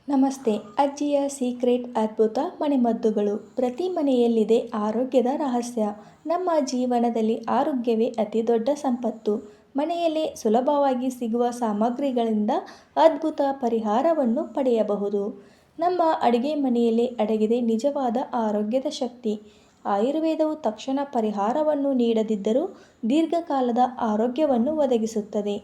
ನಮಸ್ತೆ. ಅಜ್ಜಿಯ ಸೀಕ್ರೆಟ್ ಅದ್ಭುತ ಮನೆಮದ್ದುಗಳು. ಪ್ರತಿ ಮನೆಯಲ್ಲಿದೆ ಆರೋಗ್ಯದ ರಹಸ್ಯ. ನಮ್ಮ ಜೀವನದಲ್ಲಿ ಆರೋಗ್ಯವೇ ಅತಿ ದೊಡ್ಡ ಸಂಪತ್ತು. ಮನೆಯಲ್ಲೇ ಸುಲಭವಾಗಿ ಸಿಗುವ ಸಾಮಗ್ರಿಗಳಿಂದ ಅದ್ಭುತ ಪರಿಹಾರವನ್ನು ಪಡೆಯಬಹುದು. ನಮ್ಮ ಅಡುಗೆ ಮನೆಯಲ್ಲೇ ಅಡಗಿದೆ ನಿಜವಾದ ಆರೋಗ್ಯದ ಶಕ್ತಿ. ಆಯುರ್ವೇದವು ತಕ್ಷಣ ಪರಿಹಾರವನ್ನು ನೀಡದಿದ್ದರೂ ದೀರ್ಘಕಾಲದ ಆರೋಗ್ಯವನ್ನು ಒದಗಿಸುತ್ತದೆ.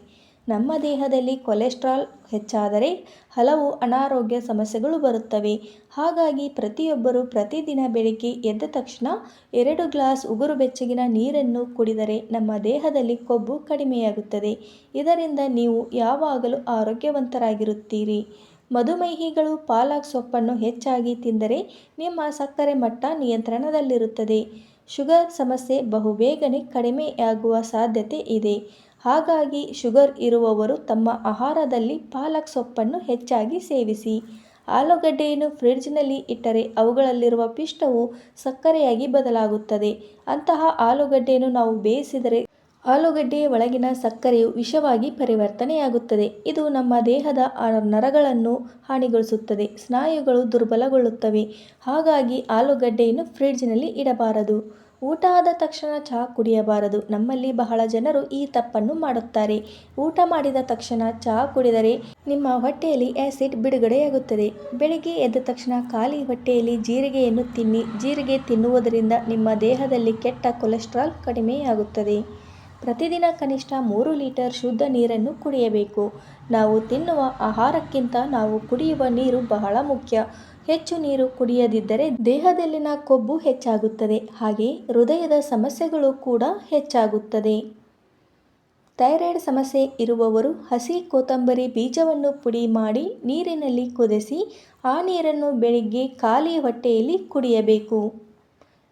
ನಮ್ಮ ದೇಹದಲ್ಲಿ ಕೊಲೆಸ್ಟ್ರಾಲ್ ಹೆಚ್ಚಾದರೆ ಹಲವು ಅನಾರೋಗ್ಯ ಸಮಸ್ಯೆಗಳು ಬರುತ್ತವೆ. ಹಾಗಾಗಿ ಪ್ರತಿಯೊಬ್ಬರೂ ಪ್ರತಿದಿನ ಬೆಳಿಗ್ಗೆ ಎದ್ದ ತಕ್ಷಣ 2 ಗ್ಲಾಸ್ ಉಗುರು ಬೆಚ್ಚಗಿನ ನೀರನ್ನು ಕುಡಿದರೆ ನಮ್ಮ ದೇಹದಲ್ಲಿ ಕೊಬ್ಬು ಕಡಿಮೆಯಾಗುತ್ತದೆ. ಇದರಿಂದ ನೀವು ಯಾವಾಗಲೂ ಆರೋಗ್ಯವಂತರಾಗಿರುತ್ತೀರಿ. ಮಧುಮೇಹಿಗಳು ಪಾಲಕ್ ಸೊಪ್ಪನ್ನು ಹೆಚ್ಚಾಗಿ ತಿಂದರೆ ನಿಮ್ಮ ಸಕ್ಕರೆ ಮಟ್ಟ ನಿಯಂತ್ರಣದಲ್ಲಿರುತ್ತದೆ. ಶುಗರ್ ಸಮಸ್ಯೆ ಬಹುಬೇಗನೆ ಕಡಿಮೆಯಾಗುವ ಸಾಧ್ಯತೆ ಇದೆ. ಹಾಗಾಗಿ ಶುಗರ್ ಇರುವವರು ತಮ್ಮ ಆಹಾರದಲ್ಲಿ ಪಾಲಕ್ ಸೊಪ್ಪನ್ನು ಹೆಚ್ಚಾಗಿ ಸೇವಿಸಿ. ಆಲೂಗಡ್ಡೆಯನ್ನು ಫ್ರಿಡ್ಜ್ನಲ್ಲಿ ಇಟ್ಟರೆ ಅವುಗಳಲ್ಲಿರುವ ಪಿಷ್ಟವು ಸಕ್ಕರೆಯಾಗಿ ಬದಲಾಗುತ್ತದೆ. ಅಂತಹ ಆಲೂಗಡ್ಡೆಯನ್ನು ನಾವು ಬೇಯಿಸಿದರೆ ಆಲೂಗಡ್ಡೆಯ ಒಳಗಿನ ಸಕ್ಕರೆಯು ವಿಷವಾಗಿ ಪರಿವರ್ತನೆಯಾಗುತ್ತದೆ. ಇದು ನಮ್ಮ ದೇಹದ ನರಗಳನ್ನು ಹಾನಿಗೊಳಿಸುತ್ತದೆ. ಸ್ನಾಯುಗಳು ದುರ್ಬಲಗೊಳ್ಳುತ್ತವೆ. ಹಾಗಾಗಿ ಆಲೂಗಡ್ಡೆಯನ್ನು ಫ್ರಿಡ್ಜ್ನಲ್ಲಿ ಇಡಬಾರದು. ಊಟ ಆದ ತಕ್ಷಣ ಚಹಾ ಕುಡಿಯಬಾರದು. ನಮ್ಮಲ್ಲಿ ಬಹಳ ಜನರು ಈ ತಪ್ಪನ್ನು ಮಾಡುತ್ತಾರೆ. ಊಟ ಮಾಡಿದ ತಕ್ಷಣ ಚಹಾ ಕುಡಿದರೆ ನಿಮ್ಮ ಹೊಟ್ಟೆಯಲ್ಲಿ ಆ್ಯಸಿಡ್ ಬಿಡುಗಡೆಯಾಗುತ್ತದೆ. ಬೆಳಿಗ್ಗೆ ಎದ್ದ ತಕ್ಷಣ ಖಾಲಿ ಹೊಟ್ಟೆಯಲ್ಲಿ ಜೀರಿಗೆಯನ್ನು ತಿನ್ನಿ. ಜೀರಿಗೆ ತಿನ್ನುವುದರಿಂದ ನಿಮ್ಮ ದೇಹದಲ್ಲಿ ಕೆಟ್ಟ ಕೊಲೆಸ್ಟ್ರಾಲ್ ಕಡಿಮೆಯಾಗುತ್ತದೆ. ಪ್ರತಿದಿನ ಕನಿಷ್ಠ 3 ಲೀಟರ್ ಶುದ್ಧ ನೀರನ್ನು ಕುಡಿಯಬೇಕು. ನಾವು ತಿನ್ನುವ ಆಹಾರಕ್ಕಿಂತ ನಾವು ಕುಡಿಯುವ ನೀರು ಬಹಳ ಮುಖ್ಯ. ಹೆಚ್ಚು ನೀರು ಕುಡಿಯದಿದ್ದರೆ ದೇಹದಲ್ಲಿನ ಕೊಬ್ಬು ಹೆಚ್ಚಾಗುತ್ತದೆ. ಹಾಗೆ ಹೃದಯದ ಸಮಸ್ಯೆಗಳು ಕೂಡ ಹೆಚ್ಚಾಗುತ್ತದೆ. ಥೈರಾಯ್ಡ್ ಸಮಸ್ಯೆ ಇರುವವರು ಹಸಿ ಕೊತ್ತಂಬರಿ ಬೀಜವನ್ನು ಪುಡಿ ಮಾಡಿ ನೀರಿನಲ್ಲಿ ಕುದಿಸಿ ಆ ನೀರನ್ನು ಬೆಳಿಗ್ಗೆ ಖಾಲಿ ಹೊಟ್ಟೆಯಲ್ಲಿ ಕುಡಿಯಬೇಕು.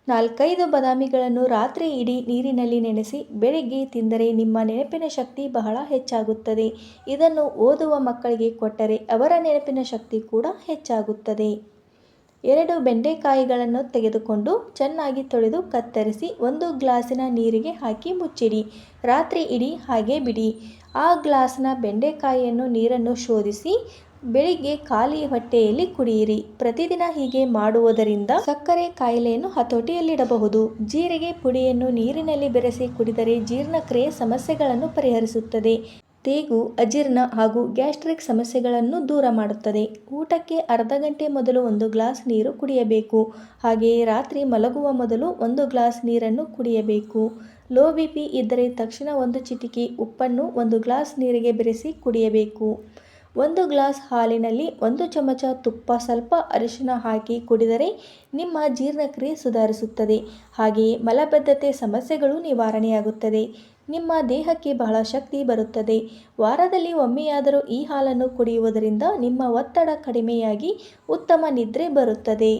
4-5 ಬಾದಾಮಿಗಳನ್ನು ರಾತ್ರಿ ಇಡೀ ನೀರಿನಲ್ಲಿ ನೆನೆಸಿ ಬೆಳಿಗ್ಗೆ ತಿಂದರೆ ನಿಮ್ಮ ನೆನಪಿನ ಶಕ್ತಿ ಬಹಳ ಹೆಚ್ಚಾಗುತ್ತದೆ. ಇದನ್ನು ಓದುವ ಮಕ್ಕಳಿಗೆ ಕೊಟ್ಟರೆ ಅವರ ನೆನಪಿನ ಶಕ್ತಿ ಕೂಡ ಹೆಚ್ಚಾಗುತ್ತದೆ. 2 ಬೆಂಡೆಕಾಯಿಗಳನ್ನು ತೆಗೆದುಕೊಂಡು ಚೆನ್ನಾಗಿ ತೊಳೆದು ಕತ್ತರಿಸಿ 1 ಗ್ಲಾಸಿನ ನೀರಿಗೆ ಹಾಕಿ ಮುಚ್ಚಿಡಿ. ರಾತ್ರಿ ಇಡೀ ಹಾಗೆ ಬಿಡಿ. ಆ ಗ್ಲಾಸ್ನ ಬೆಂಡೆಕಾಯಿಯನ್ನು ನೀರನ್ನು ಶೋಧಿಸಿ ಬೆಳಿಗ್ಗೆ ಖಾಲಿ ಹೊಟ್ಟೆಯಲ್ಲಿ ಕುಡಿಯಿರಿ. ಪ್ರತಿದಿನ ಹೀಗೆ ಮಾಡುವುದರಿಂದ ಸಕ್ಕರೆ ಕಾಯಿಲೆಯನ್ನು ಹತೋಟಿಯಲ್ಲಿಡಬಹುದು. ಜೀರಿಗೆ ಪುಡಿಯನ್ನು ನೀರಿನಲ್ಲಿ ಬೆರೆಸಿ ಕುಡಿದರೆ ಜೀರ್ಣಕ್ರಿಯೆ ಸಮಸ್ಯೆಗಳನ್ನು ಪರಿಹರಿಸುತ್ತದೆ. ತೇಗು, ಅಜೀರ್ಣ ಹಾಗೂ ಗ್ಯಾಸ್ಟ್ರಿಕ್ ಸಮಸ್ಯೆಗಳನ್ನು ದೂರ ಮಾಡುತ್ತದೆ. ಊಟಕ್ಕೆ ಅರ್ಧ ಗಂಟೆ ಮೊದಲು 1 ಗ್ಲಾಸ್ ನೀರು ಕುಡಿಯಬೇಕು. ಹಾಗೆಯೇ ರಾತ್ರಿ ಮಲಗುವ ಮೊದಲು 1 ಗ್ಲಾಸ್ ನೀರನ್ನು ಕುಡಿಯಬೇಕು. ಲೋ ಬಿಪಿ ಇದ್ದರೆ ತಕ್ಷಣ 1 ಚಿಟಿಕೆ ಉಪ್ಪನ್ನು 1 ಗ್ಲಾಸ್ ನೀರಿಗೆ ಬೆರೆಸಿ ಕುಡಿಯಬೇಕು. 1 ಗ್ಲಾಸ್ ಹಾಲಿನಲ್ಲಿ 1 ಚಮಚ ತುಪ್ಪ ಸ್ವಲ್ಪ ಅರಿಶಿನ ಹಾಕಿ ಕುಡಿದರೆ ನಿಮ್ಮ ಜೀರ್ಣಕ್ರಿಯೆ ಸುಧಾರಿಸುತ್ತದೆ. ಹಾಗೆಯೇ ಮಲಬದ್ಧತೆ ಸಮಸ್ಯೆಗಳು ನಿವಾರಣೆಯಾಗುತ್ತದೆ. ನಿಮ್ಮ ದೇಹಕ್ಕೆ ಬಹಳ ಶಕ್ತಿ ಬರುತ್ತದೆ. ವಾರದಲ್ಲಿ ಒಮ್ಮೆಯಾದರೂ ಈ ಹಾಲನ್ನು ಕುಡಿಯುವುದರಿಂದ ನಿಮ್ಮ ಒತ್ತಡ ಕಡಿಮೆಯಾಗಿ ಉತ್ತಮ ನಿದ್ರೆ ಬರುತ್ತದೆ.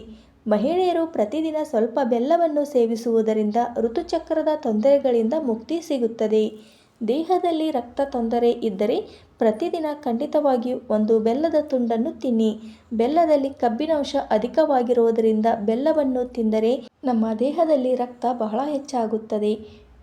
ಮಹಿಳೆಯರು ಪ್ರತಿದಿನ ಸ್ವಲ್ಪ ಬೆಲ್ಲವನ್ನು ಸೇವಿಸುವುದರಿಂದ ಋತುಚಕ್ರದ ತೊಂದರೆಗಳಿಂದ ಮುಕ್ತಿ ಸಿಗುತ್ತದೆ. ದೇಹದಲ್ಲಿ ರಕ್ತ ತೊಂದರೆ ಇದ್ದರೆ ಪ್ರತಿದಿನ ಖಂಡಿತವಾಗಿಯೂ 1 ಬೆಲ್ಲದ ತುಂಡನ್ನು ತಿನ್ನಿ. ಬೆಲ್ಲದಲ್ಲಿ ಕಬ್ಬಿನಾಂಶ ಅಧಿಕವಾಗಿರುವುದರಿಂದ ಬೆಲ್ಲವನ್ನು ತಿಂದರೆ ನಮ್ಮ ದೇಹದಲ್ಲಿ ರಕ್ತ ಬಹಳ ಹೆಚ್ಚಾಗುತ್ತದೆ.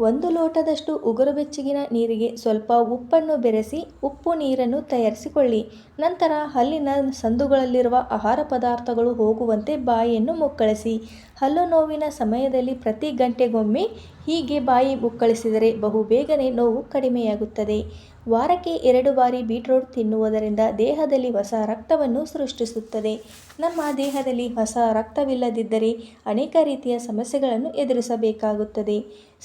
1 ಲೋಟದಷ್ಟು ಉಗುರು ಬೆಚ್ಚಗಿನ ನೀರಿಗೆ ಸ್ವಲ್ಪ ಉಪ್ಪನ್ನು ಬೆರೆಸಿ ಉಪ್ಪು ನೀರನ್ನು ತಯಾರಿಸಿಕೊಳ್ಳಿ. ನಂತರ ಹಲ್ಲಿನ ಸಂದುಗಳಲ್ಲಿರುವ ಆಹಾರ ಪದಾರ್ಥಗಳು ಹೋಗುವಂತೆ ಬಾಯಿಯನ್ನು ಮುಕ್ಕಳಿಸಿ. ಹಲ್ಲು ನೋವಿನ ಸಮಯದಲ್ಲಿ ಪ್ರತಿ ಗಂಟೆಗೊಮ್ಮೆ ಹೀಗೆ ಬಾಯಿ ಮುಕ್ಕಳಿಸಿದರೆ ಬಹುಬೇಗನೆ ನೋವು ಕಡಿಮೆಯಾಗುತ್ತದೆ. ವಾರಕ್ಕೆ 2 ಬಾರಿ ಬೀಟ್ರೂಟ್ ತಿನ್ನುವುದರಿಂದ ದೇಹದಲ್ಲಿ ಹೊಸ ರಕ್ತವನ್ನು ಸೃಷ್ಟಿಸುತ್ತದೆ. ನಮ್ಮ ದೇಹದಲ್ಲಿ ಹೊಸ ರಕ್ತವಿಲ್ಲದಿದ್ದರೆ ಅನೇಕ ರೀತಿಯ ಸಮಸ್ಯೆಗಳನ್ನು ಎದುರಿಸಬೇಕಾಗುತ್ತದೆ.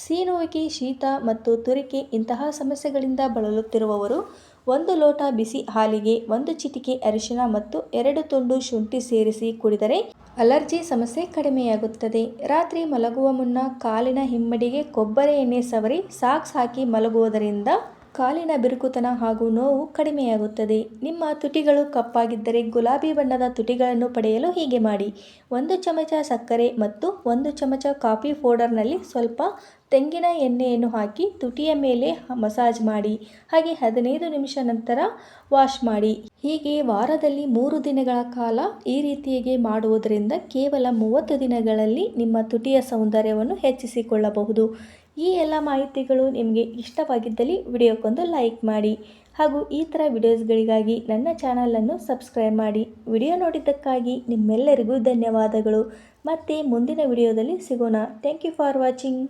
ಸೀನುವಿಕೆ, ಶೀತ ಮತ್ತು ತುರಿಕೆ ಇಂತಹ ಸಮಸ್ಯೆಗಳಿಂದ ಬಳಲುತ್ತಿರುವವರು 1 ಲೋಟ ಬಿಸಿ ಹಾಲಿಗೆ 1 ಚಿಟಿಕೆ ಅರಿಶಿನ ಮತ್ತು 2 ತುಂಡು ಶುಂಠಿ ಸೇರಿಸಿ ಕುಡಿದರೆ ಅಲರ್ಜಿ ಸಮಸ್ಯೆ ಕಡಿಮೆಯಾಗುತ್ತದೆ. ರಾತ್ರಿ ಮಲಗುವ ಮುನ್ನ ಕಾಲಿನ ಹಿಮ್ಮಡಿಗೆ ಕೊಬ್ಬರಿ ಎಣ್ಣೆ ಸವರಿ ಸಾಕ್ಸ್ ಹಾಕಿ ಮಲಗುವುದರಿಂದ ಕಾಲಿನ ಬಿರುಕುತನ ಹಾಗೂ ನೋವು ಕಡಿಮೆಯಾಗುತ್ತದೆ. ನಿಮ್ಮ ತುಟಿಗಳು ಕಪ್ಪಾಗಿದ್ದರೆ ಗುಲಾಬಿ ಬಣ್ಣದ ತುಟಿಗಳನ್ನು ಪಡೆಯಲು ಹೀಗೆ ಮಾಡಿ. 1 ಚಮಚ ಸಕ್ಕರೆ ಮತ್ತು 1 ಚಮಚ ಕಾಫಿ ಪೌಡರ್ನಲ್ಲಿ ಸ್ವಲ್ಪ ತೆಂಗಿನ ಎಣ್ಣೆಯನ್ನು ಹಾಕಿ ತುಟಿಯ ಮೇಲೆ ಮಸಾಜ್ ಮಾಡಿ. ಹಾಗೆ 15 ನಿಮಿಷ ನಂತರ ವಾಶ್ ಮಾಡಿ. ಹೀಗೆ ವಾರದಲ್ಲಿ 3 ದಿನಗಳ ಕಾಲ ಈ ರೀತಿಯಾಗಿ ಮಾಡುವುದರಿಂದ ಕೇವಲ 30 ದಿನಗಳಲ್ಲಿ ನಿಮ್ಮ ತುಟಿಯ ಸೌಂದರ್ಯವನ್ನು ಹೆಚ್ಚಿಸಿಕೊಳ್ಳಬಹುದು. ಈ ಎಲ್ಲ ಮಾಹಿತಿಗಳು ನಿಮಗೆ ಇಷ್ಟವಾಗಿದ್ದಲ್ಲಿ ವಿಡಿಯೋಕ್ಕೊಂದು ಲೈಕ್ ಮಾಡಿ. ಹಾಗೂ ಈ ಥರ ವಿಡಿಯೋಸ್ಗಳಿಗಾಗಿ ನನ್ನ ಚಾನಲನ್ನು ಸಬ್ಸ್ಕ್ರೈಬ್ ಮಾಡಿ. ವಿಡಿಯೋ ನೋಡಿದ್ದಕ್ಕಾಗಿ ನಿಮ್ಮೆಲ್ಲರಿಗೂ ಧನ್ಯವಾದಗಳು. ಮತ್ತೆ ಮುಂದಿನ ವಿಡಿಯೋದಲ್ಲಿ ಸಿಗೋಣ. Thank you for watching.